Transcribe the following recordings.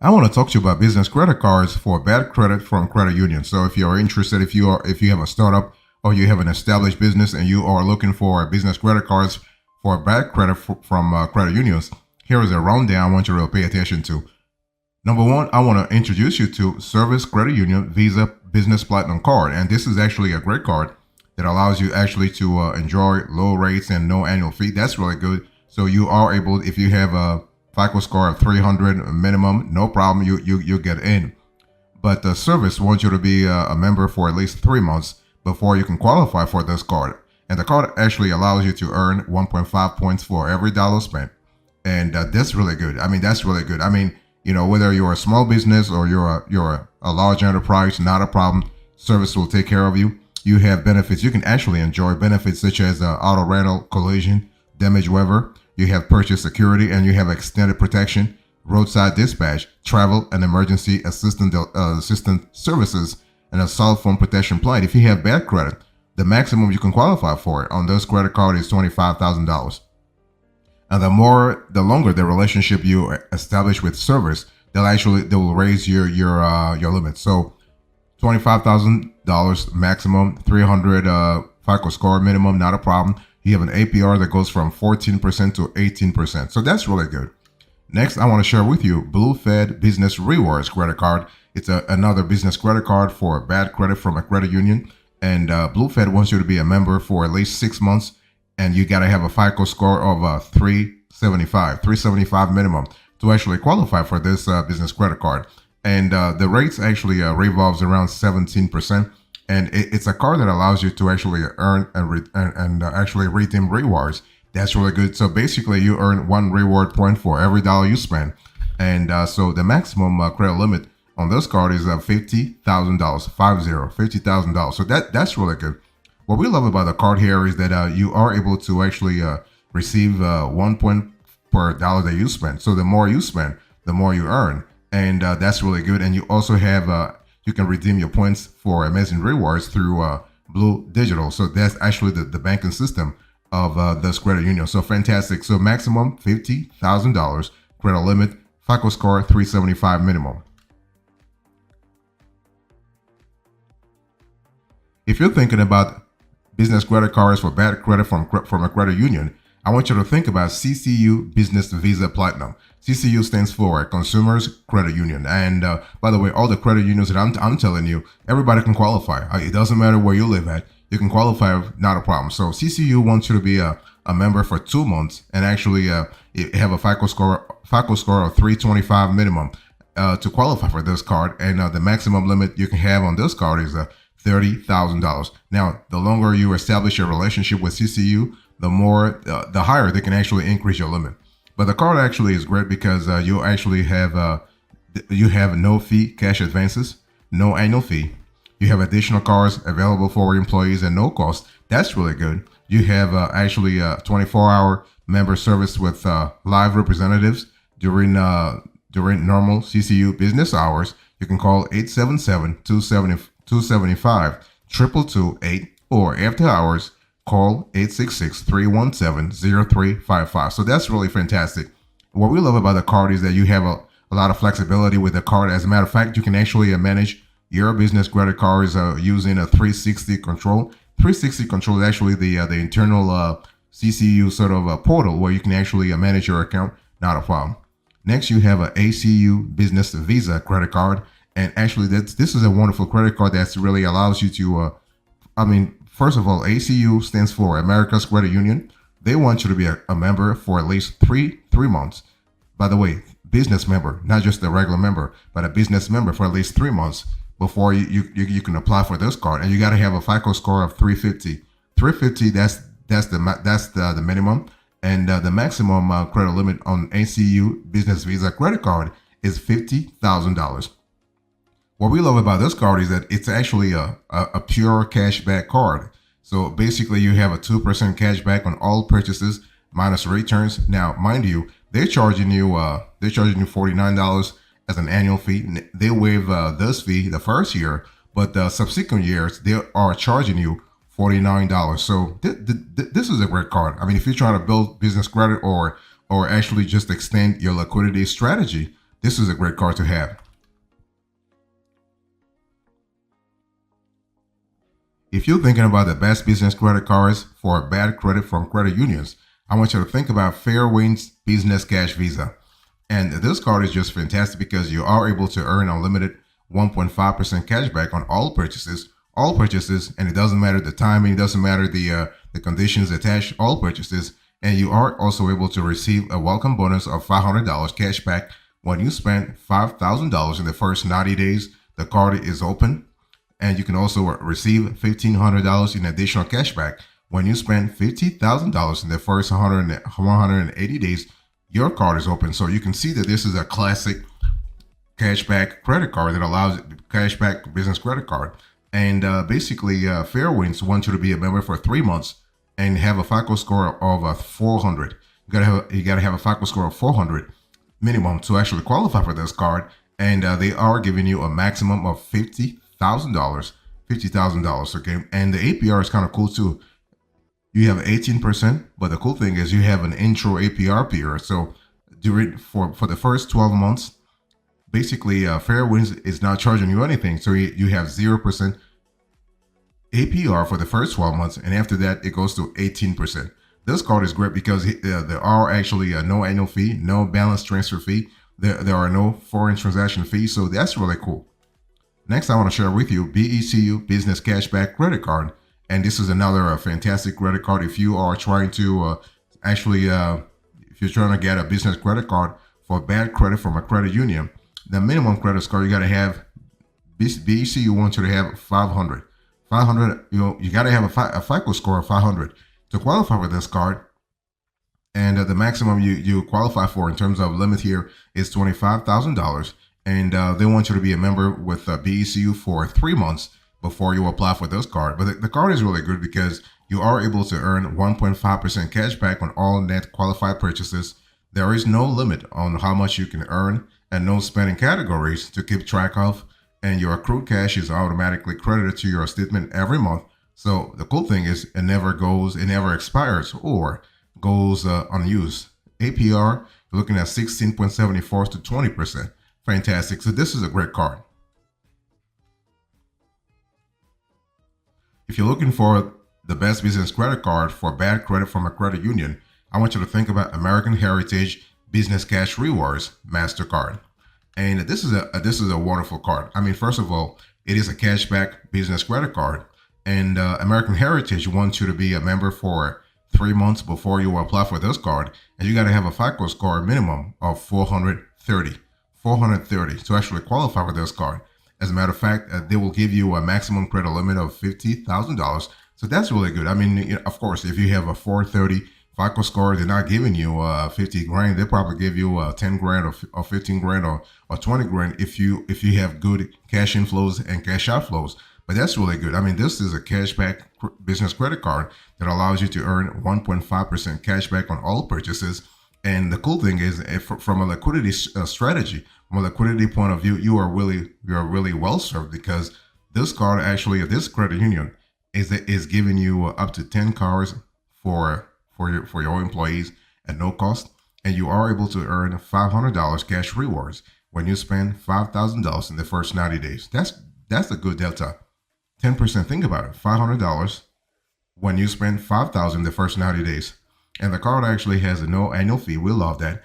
I want to talk to you about business credit cards for bad credit from credit unions. So if you're interested, if you have a startup or you have an established business and you are looking for business credit cards for bad credit from credit unions, here is a rundown I want you to pay attention to. Number one, I want to introduce you to Service Credit Union Visa Business Platinum Card, and this is actually a great card that allows you actually to enjoy low rates and no annual fee. That's really good. So you are able, if you have a FICO score of 300 minimum, no problem, you get in. But the service wants you to be a member for at least 3 months before you can qualify for this card. And the card actually allows you to earn 1.5 points for every dollar spent. And that's really good. I mean, that's really good. I mean, you know, whether you're a small business or you're a large enterprise, not a problem. Service will take care of you. You have benefits. You can actually enjoy benefits such as auto rental, collision, damage waiver. You have purchase security, and you have extended protection, roadside dispatch, travel and emergency assistant services, and a cell phone protection plan. If you have bad credit, the maximum you can qualify for on this credit card is $25,000. And the longer the relationship you establish with service, they will raise your limit. So $25,000 maximum, 300 FICO score minimum, not a problem. You have an APR that goes from 14% to 18%. So that's really good. Next, I want to share with you BlueFed Business Rewards credit card. It's another business credit card for bad credit from a credit union. And BlueFed wants you to be a member for at least 6 months. And you got to have a FICO score of 375 minimum to actually qualify for this business credit card. And the rates actually revolves around 17%. And it's a card that allows you to actually earn and actually redeem rewards. That's really good. So basically, you earn 1 reward point for every dollar you spend. And so the maximum credit limit on this card is $50,000, $50,000. So that's really good. What we love about the card here is that you are able to actually receive 1 point per dollar that you spend. So the more you spend, the more you earn. And that's really good. And you also have you can redeem your points for amazing rewards through Blue Digital. So that's actually the banking system of this credit union. So fantastic. So maximum $50,000 credit limit, FICO score 375 minimum. If you're thinking about business credit cards for bad credit from a credit union, I want you to think about CCU Business Visa Platinum. CCU stands for Consumers Credit Union. And by the way, all the credit unions that I'm telling you, everybody can qualify. It doesn't matter where you live at. You can qualify, not a problem. So CCU wants you to be a member for 2 months and actually have a FICO score of 325 minimum to qualify for this card. And the maximum limit you can have on this card is $30,000. Now, the longer you establish your relationship with CCU, the higher they can actually increase your limit. But the card actually is great because you actually have no fee cash advances, no annual fee. You have additional cards available for employees at no cost. That's really good. You have actually a 24-hour member service with live representatives during normal CCU business hours. You can call 877-275-2228, or after hours, call 866-317-0355. So that's really fantastic. What we love about the card is that you have a lot of flexibility with the card. As a matter of fact, you can actually manage your business credit cards using a 360 control. 360 control is actually the internal CCU sort of portal where you can actually manage your account. Not a problem. Next, you have an ACU Business Visa credit card. And actually, this is a wonderful credit card that really allows you to, first of all, ACU stands for America's Credit Union. They want you to be a member for at least three months. By the way, business member, not just a regular member, but a business member for at least 3 months before you can apply for this card. And you got to have a FICO score of 350. 350, that's the minimum. And the maximum credit limit on ACU Business Visa credit card is $50,000. What we love about this card is that it's actually a pure cashback card. So basically, you have a 2% cashback on all purchases minus returns. Now, mind you, they're charging you $49 as an annual fee. They waive this fee the first year, but the subsequent years they are charging you $49. So this is a great card. I mean, if you're trying to build business credit or actually just extend your liquidity strategy, This is a great card to have. If you're thinking about the best business credit cards for bad credit from credit unions, I want you to think about Fairwinds Business Cash Visa. And this card is just fantastic because you are able to earn unlimited 1.5% cash back on all purchases, and it doesn't matter the timing, it doesn't matter the conditions attached, all purchases. And you are also able to receive a welcome bonus of $500 cash back when you spend $5,000 in the first 90 days the card is open. And you can also receive $1,500 in additional cash back when you spend $50,000 in the first 180 days your card is open. So you can see that this is a classic cashback credit card that allows cashback business credit card. And basically, Fairwinds wants you to be a member for 3 months and have a FICO score of 400. You gotta have a FICO score of 400 minimum to actually qualify for this card. And they are giving you a maximum of $50,000. Okay, and the APR is kind of cool too. You have 18%, but the cool thing is you have an intro APR period. So for the first 12 months, basically Fairwinds is not charging you anything. So you have 0% APR for the first 12 months, and after that it goes to 18%. This card is great because there are actually no annual fee, no balance transfer fee. There are no foreign transaction fees, so that's really cool. Next, I want to share with you BECU Business Cashback Credit Card. And this is another fantastic credit card. If you are trying to if you're trying to get a business credit card for bad credit from a credit union, the minimum credit score you got to have, BECU wants you to have 500. 500, you got to have a FICO score of 500 to qualify for this card. And the maximum you qualify for in terms of limit here is $25,000. And they want you to be a member with BECU for 3 months before you apply for this card. But the card is really good because you are able to earn 1.5% cash back on all net qualified purchases. There is no limit on how much you can earn and no spending categories to keep track of. And your accrued cash is automatically credited to your statement every month. So the cool thing is it never expires or goes unused. APR, you're looking at 16.74 to 20%. Fantastic. So this is a great card. If you're looking for the best business credit card for bad credit from a credit union, I want you to think about American Heritage Business Cash Rewards MasterCard. And this is a wonderful card. I mean, first of all, it is a cashback business credit card. And American Heritage wants you to be a member for 3 months before you apply for this card. And you got to have a FICO score minimum of 430 to actually qualify for this card. As a matter of fact, they will give you a maximum credit limit of $50,000. So that's really good. I mean, of course, if you have a 430 FICO score, they're not giving you 50 grand. They probably give you 10 grand or 15 grand or 20 grand if you have good cash inflows and cash outflows. But that's really good. I mean, this is a cashback business credit card that allows you to earn 1.5% cash back on all purchases. And the cool thing is, from a liquidity strategy, from a liquidity point of view, you are really well served because this card actually, this credit union is giving you up to 10 cars for your employees at no cost, and you are able to earn $500 cash rewards when you spend $5,000 in the first 90 days. That's a good delta. 10%. Think about it. $500 when you spend $5,000 in the first 90 days. And the card actually has a no annual fee. We love that.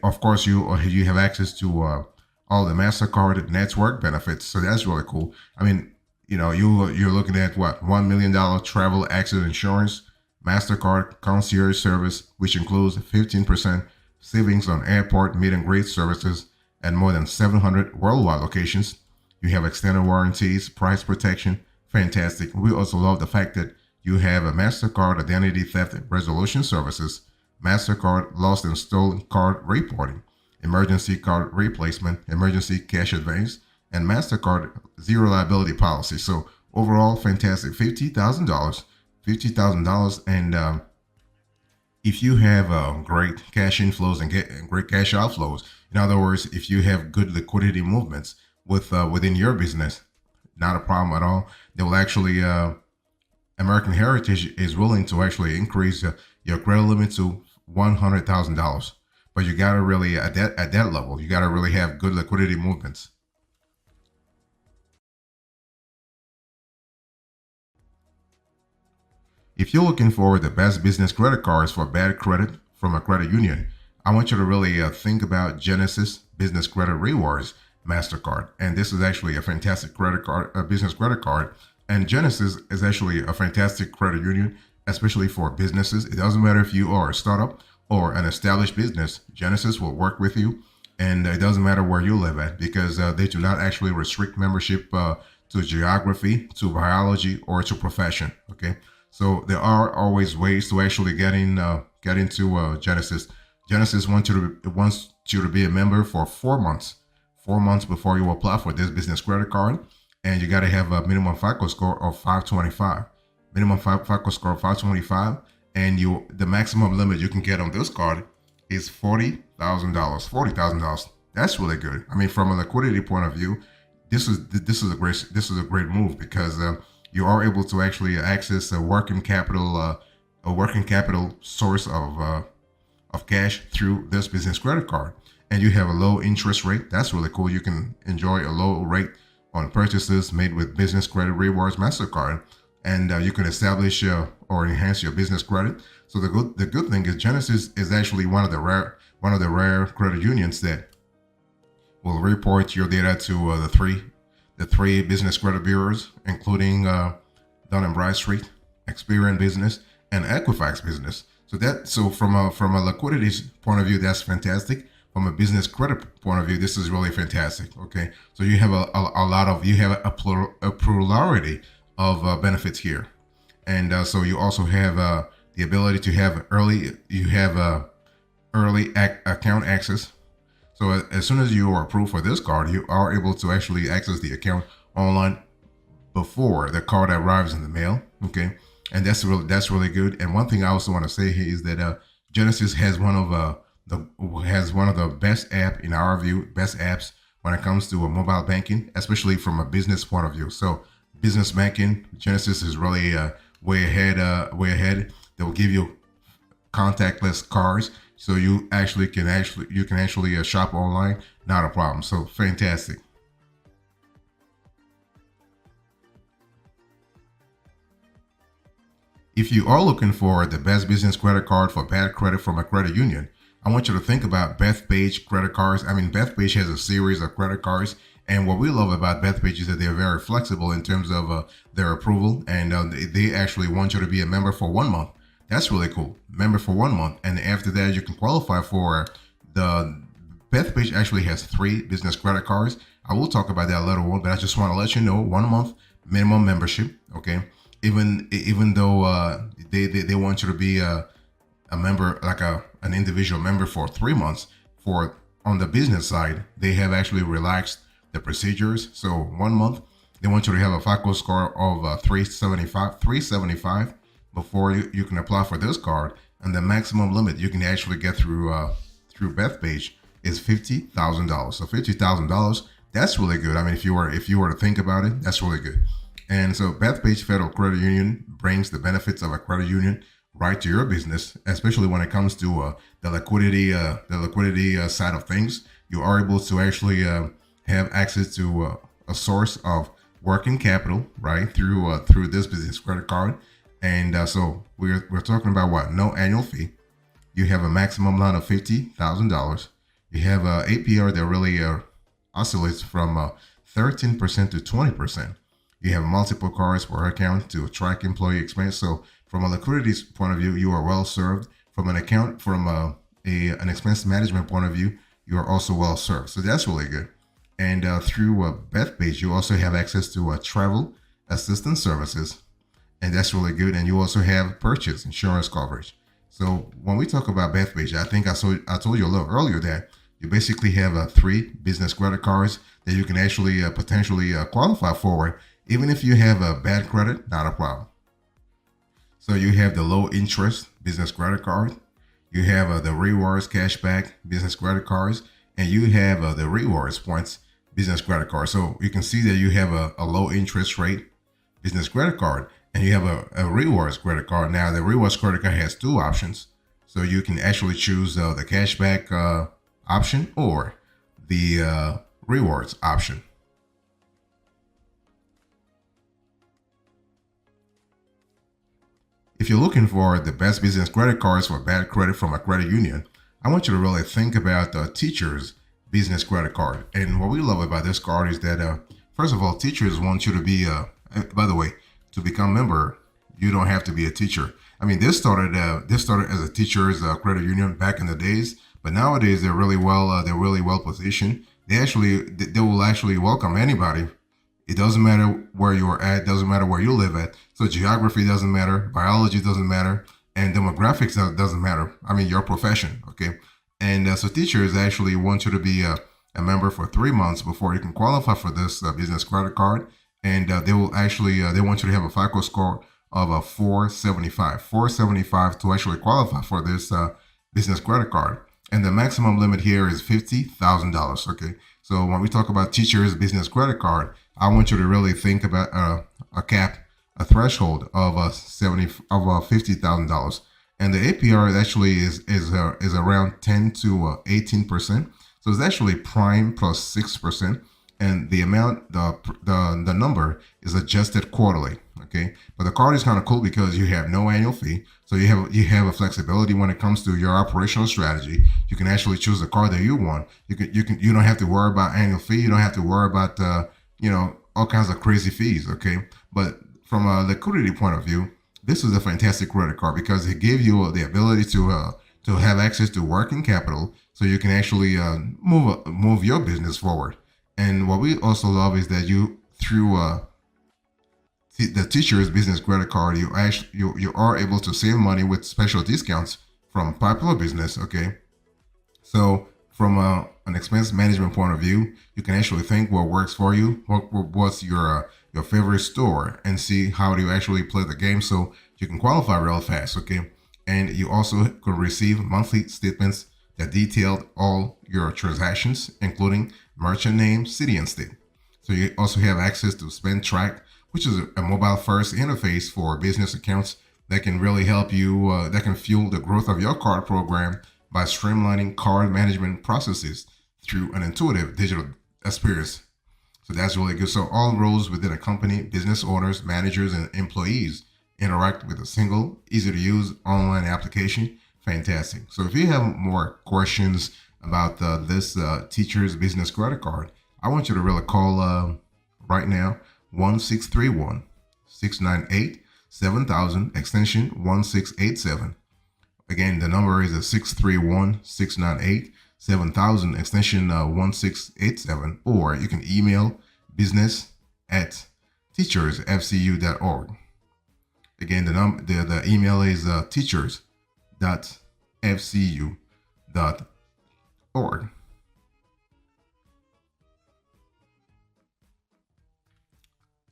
Of course, you have access to all the MasterCard network benefits. So that's really cool. I mean, you're looking at what, $1 million travel accident insurance, MasterCard concierge service, which includes 15% savings on airport meet and greet services and more than 700 worldwide locations. You have extended warranties, price protection. Fantastic. We also love the fact that you have a MasterCard identity theft resolution services, MasterCard lost and stolen card reporting, emergency card replacement, emergency cash advance, and MasterCard zero liability policy. So overall, fantastic. $50,000, and if you have great cash inflows and great cash outflows, in other words, if you have good liquidity movements within your business, not a problem at all. They will actually American Heritage is willing to actually increase your credit limit to $100,000. but you gotta really at that level, you gotta really have good liquidity movements. If you're looking for the best business credit cards for bad credit from a credit union, I want you to really think about Genesis Business Credit Rewards MasterCard. And this is actually a fantastic credit card, a business credit card. And Genesis is actually a fantastic credit union, especially for businesses. It doesn't matter if you are a startup or an established business, Genesis will work with you. And it doesn't matter where you live at, because they do not actually restrict membership to geography, to biology, or to profession. Okay. So there are always ways to actually get into Genesis. Genesis wants you to be a member for 4 months, 4 months before you apply for this business credit card, and you got to have a minimum FICO score of 525. Minimum FICO score of 525, and the maximum limit you can get on this card is $40,000. $40,000. That's really good. I mean, from a liquidity point of view, this is a great move, because you are able to actually access a working capital source of cash through this business credit card, and you have a low interest rate. That's really cool. You can enjoy a low rate on purchases made with Business Credit Rewards MasterCard, and you can establish or enhance your business credit. So the good thing is Genesis is actually one of the rare credit unions that will report your data to the three business credit bureaus, including Dun & Bradstreet, Experian Business, and Equifax Business. So from a liquidity point of view, that's fantastic. From a business credit point of view, this is really fantastic. Okay, so you have a plurality of benefits here, and so you also have the ability to have early account access. So as soon as you are approved for this card, you are able to actually access the account online before the card arrives in the mail. Okay, and that's really good. And one thing I also want to say here is that Genesis has one of the best app, in our view, best apps when it comes to mobile banking, especially from a business point of view. So business banking, Genesis is really way ahead. They will give you contactless cards, so you can actually shop online, not a problem. So fantastic. If you are looking for the best business credit card for bad credit from a credit union, I want you to think about Beth Page credit cards. I mean, Beth Page has a series of credit cards, and what we love about Beth Page is that they're very flexible in terms of their approval, and they actually want you to be a member for 1 month. That's really cool. Member for 1 month, and after that, you can qualify for the Beth Page actually has 3 business credit cards. I will talk about that later on, but I just want to let you know, 1 month minimum membership. Okay, even though they want you to be a member, like an individual member for 3 months. For on the business side, they have actually relaxed the procedures. So 1 month, they want you to have a FICO score of 375 before you can apply for this card, and the maximum limit you can actually get through Beth Page is $50,000. So $50,000, that's really good. I mean, if you were to think about it, that's really good. And so Beth Page Federal Credit Union brings the benefits of a credit union right to your business, especially when it comes to the liquidity side of things. You are able to actually have access to a source of working capital right through this business credit card. And so we're talking about what? No annual fee. You have a maximum loan of $50,000. You have a APR that really oscillates from 13% to 20%. You have multiple cards per account to track employee expense. So from a liquidity point of view, you are well served. From an an expense management point of view, you are also well served. So that's really good. And through Beth Page, you also have access to travel assistance services, and that's really good. And you also have purchase insurance coverage. So when we talk about Beth Page, I think I told you a little earlier that you basically have 3 business credit cards that you can actually potentially qualify for. Even if you have a bad credit, not a problem. So you have the low interest business credit card, you have the rewards cashback business credit cards, and you have the rewards points business credit card. So you can see that you have a low interest rate business credit card, and you have a rewards credit card. Now the rewards credit card has 2 options. So you can actually choose the cashback option or the rewards option. If you're looking for the best business credit cards for bad credit from a credit union, I want you to really think about the Teachers Business Credit Card. And what we love about this card is that, first of all, teachers want you to be, by the way, to become a member, you don't have to be a teacher. I mean, this started as a teachers credit union back in the days, but nowadays they're really well positioned. They will actually welcome anybody. It doesn't matter where you're at, doesn't matter where you live at. So geography doesn't matter, biology doesn't matter, and demographics doesn't matter. I mean, your profession, okay? And so teachers actually want you to be a member for 3 months before you can qualify for this business credit card. And they will actually, they want you to have a FICO score of a 475 to actually qualify for this business credit card. And the maximum limit here is $50,000, okay? So when we talk about teachers business credit card, I want you to really think about a threshold of $50,000, and the APR actually is around 10 to 18%. So it's actually prime plus 6%, and the amount the number is adjusted quarterly. Okay, but the card is kind of cool because you have no annual fee, so you have a flexibility when it comes to your operational strategy. You can actually choose the card that you want. You don't have to worry about annual fee. You don't have to worry about all kinds of crazy fees. Okay, but from a liquidity point of view, this is a fantastic credit card because it gives you the ability to have access to working capital, so you can actually move your business forward. And what we also love is that through the Teachers Business Credit Card, you are able to save money with special discounts from popular business. Okay, so from an expense management point of view, you can actually think what works for you, what's your favorite store, and see how do you actually play the game so you can qualify real fast. Okay, and you also could receive monthly statements that detailed all your transactions, including merchant name, city, and state. So you also have access to Spend Track, which is a mobile-first interface for business accounts that can really help you, that can fuel the growth of your card program by streamlining card management processes through an intuitive digital experience. So that's really good. So all roles within a company, business owners, managers, and employees interact with a single, easy-to-use online application. Fantastic. So if you have more questions about this Teachers Business Credit Card, I want you to really call right now 1-631-698-7000, extension 1687. Again, the number is 631-698-7000, extension 1687, or you can email business@teachersfcu.org. Again, the email is teachers.fcu.org.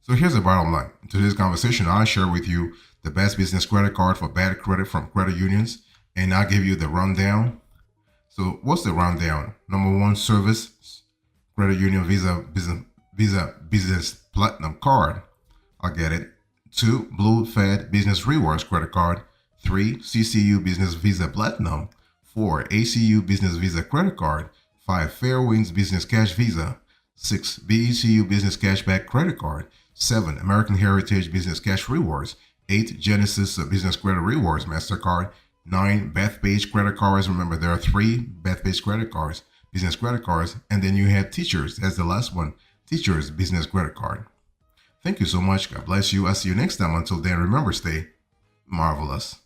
So here's the bottom line. In today's conversation, I'll share with you the best business credit card for bad credit from credit unions, and I'll give you the rundown. So what's the rundown? Number one, service, credit union Visa Business Platinum Card. I'll get it. 2, Blue Fed Business Rewards Credit Card. 3, CCU Business Visa Platinum. 4, ACU Business Visa Credit Card. 5, Fairwinds Business Cash Visa. 6, BECU Business Cashback Credit Card. 7, American Heritage Business Cash Rewards. 8, Genesis Business Credit Rewards MasterCard. 9, Beth Page Credit Cards. Remember, there are 3 Beth Page credit cards, business credit cards. And then you have Teachers. That's the last one, Teachers Business Credit Card. Thank you so much. God bless you. I'll see you next time. Until then, remember, stay marvelous.